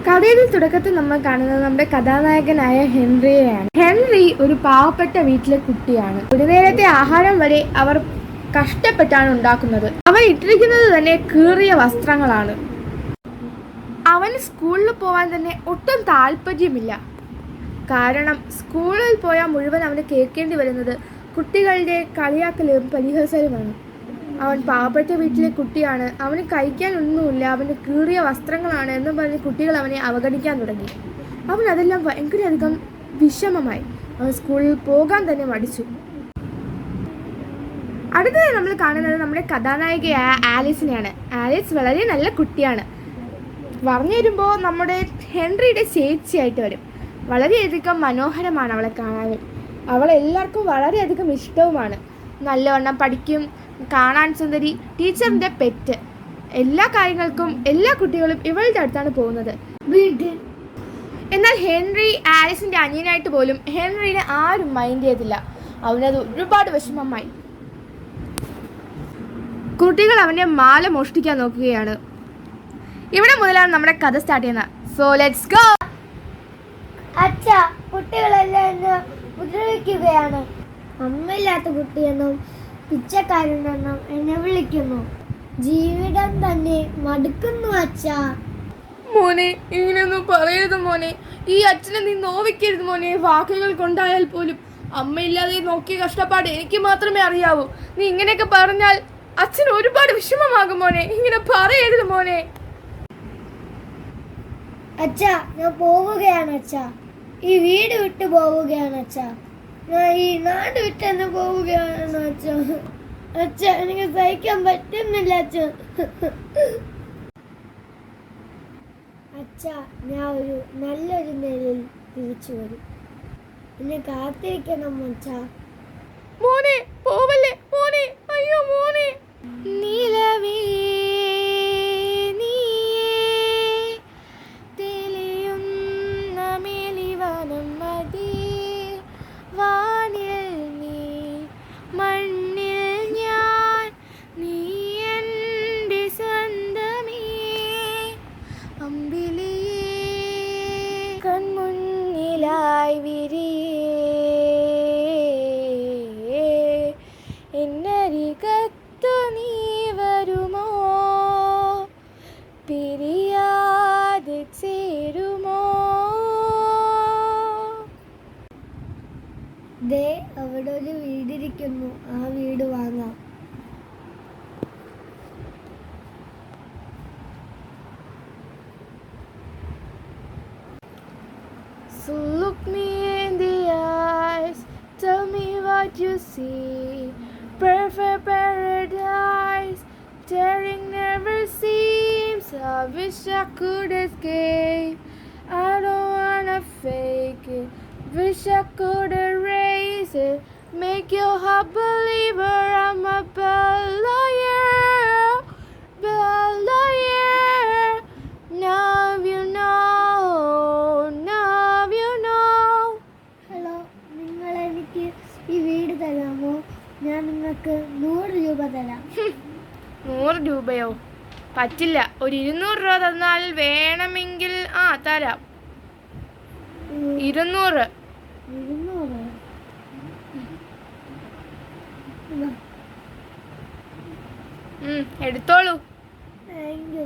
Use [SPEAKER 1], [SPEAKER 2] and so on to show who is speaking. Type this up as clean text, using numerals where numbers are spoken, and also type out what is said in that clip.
[SPEAKER 1] കഥയുടെ തുടക്കത്തിൽ നമ്മൾ കാണുന്നത് നമ്മുടെ കഥാനായകനായ ഹെൻറിയെയാണ്. ഹെൻറി ഒരു പാവപ്പെട്ട വീട്ടിലെ കുട്ടിയാണ്. ഒരു നേരത്തെ ആഹാരം വരെ അവർ കഷ്ടപ്പെട്ടാണ് ഉണ്ടാക്കുന്നത്. അവൻ ഇട്ടിരിക്കുന്നത് തന്നെ കീറിയ വസ്ത്രങ്ങളാണ്. അവന് സ്കൂളിൽ പോകാൻ തന്നെ ഒട്ടും താല്പര്യമില്ല. കാരണം സ്കൂളിൽ പോയാൽ മുഴുവൻ അവന് കേൾക്കേണ്ടി വരുന്നത് കുട്ടികളുടെ കളിയാക്കലും പരിഹസലുമാണ്. അവൻ പാവപ്പെട്ട വീട്ടിലെ കുട്ടിയാണ്, അവന് കഴിക്കാനൊന്നുമില്ല, അവന് കീറിയ വസ്ത്രങ്ങളാണ് എന്നും പറഞ്ഞ് കുട്ടികൾ അവനെ അവഗണിക്കാൻ തുടങ്ങി. അവൻ അതെല്ലാം ഭയങ്കരധികം വിഷമമായി. അവൻ സ്കൂളിൽ പോകാൻ തന്നെ മടിച്ചു. അടുത്തത് നമ്മൾ കാണുന്നത് നമ്മുടെ കഥാനായികയായ ആലീസിനെയാണ്. ആലീസ് വളരെ നല്ല കുട്ടിയാണ്. പറഞ്ഞു വരുമ്പോൾ നമ്മുടെ ഹെൻറിയുടെ ചേച്ചിയായിട്ട് വരും. വളരെയധികം മനോഹരമാണ് അവളെ കാണാനും. അവളെല്ലാവർക്കും വളരെയധികം ഇഷ്ടവുമാണ്. നല്ലവണ്ണം പഠിക്കും, കാണാൻ സുന്ദരി, ടീച്ചറിൻ്റെ പെറ്റ്. എല്ലാ കാര്യങ്ങൾക്കും എല്ലാ കുട്ടികളും ഇവളുടെ അടുത്താണ് പോകുന്നത്. എന്നാൽ ഹെൻറി ആലീസിൻ്റെ അനിയനായിട്ട് പോലും ഹെൻറിനെ ആരും മൈൻഡ് ചെയ്തില്ല. അവനത് ഒരുപാട് വിഷമമായി. കുട്ടികൾ അവൻ്റെ മാല മോഷ്ടിക്കാൻ നോക്കുകയാണ്. ഇവിടെ മുതലാണ് നമ്മുടെ കഥ സ്റ്റാർട്ട് ചെയ്യുന്നത്. So let's go.
[SPEAKER 2] അച്ഛാ, കുട്ടികളെല്ലാം എന്നെ ഉപദ്രവിക്കുകയാണ്. അമ്മയില്ലാത്ത കുട്ടിയെന്നും പിച്ചക്കാരനെന്നും എന്നെ വിളിക്കുന്നു. ജീവിതം തന്നെ മടുക്കുന്നു അച്ഛാ.
[SPEAKER 1] മോനെ, ഇങ്ങനെയൊന്നും പറയരുത് മോനെ. ഈ അച്ഛനെ നീ നോവിക്കരുത് മോനെ. വാക്കുകൾ കൊണ്ടായാൽ പോലും അമ്മയില്ലാതെ നോക്കിയ കഷ്ടപ്പാട് എനിക്ക് മാത്രമേ അറിയാവൂ. നീ ഇങ്ങനെയൊക്കെ പറഞ്ഞാൽ അച്ഛന് ഒരുപാട് വിഷമമാകും മോനെ. ഇങ്ങനെ പറയരുത് മോനെ.
[SPEAKER 2] അച്ഛാ, ഞാൻ പോവുകയാണ് അച്ഛാ. ഈ വീട് വിട്ടു പോവുകയാണ് അച്ഛാ. ഞാൻ ഈ നാട് വിട്ട് തന്നെ പോവുകയാണ് അച്ഛാ. അച്ഛാ, എനിക്ക് സഹിക്കാൻ പറ്റുന്നില്ല അച്ഛാ. അച്ഛാ, ഞാൻ ഒരു നല്ലൊരു നിലയിൽ തിരിച്ചു വരും. എന്നെ കാത്തിരിക്കണം അച്ഛാ.
[SPEAKER 1] മോനെ പോവല്ലേ മോനെ. അയ്യോ മോനെ. നീലവേ കൺമുന്നിലായി വിരിയേ, എന്നരികത്തു നീ വരുമോ, പിരിയാതെ ചേരുമോ.
[SPEAKER 2] ദേ, അവിടെ ഒരു വീടിരിക്കുന്നു. ആ വീട് വാങ്ങാം.
[SPEAKER 1] So look me in the eyes, tell me what you see. Perfect paradise, tearing never seems. I wish I could escape. I don't wanna fake it. Wish I could erase it. Make your heart believer I'm a bad lawyer, bad lawyer. Now you know.
[SPEAKER 2] ഈ വീട് തരാമോ? ഞാൻ നിങ്ങൾക്ക് 100 രൂപ തരാം.
[SPEAKER 1] 100 രൂപയോ? പറ്റില്ല. ഒരു 200 രൂപ തന്നാൽ വേണമെങ്കിൽ തരാം. 200.
[SPEAKER 2] ൂറ്
[SPEAKER 1] എടുത്തോളൂ.
[SPEAKER 2] Thank you.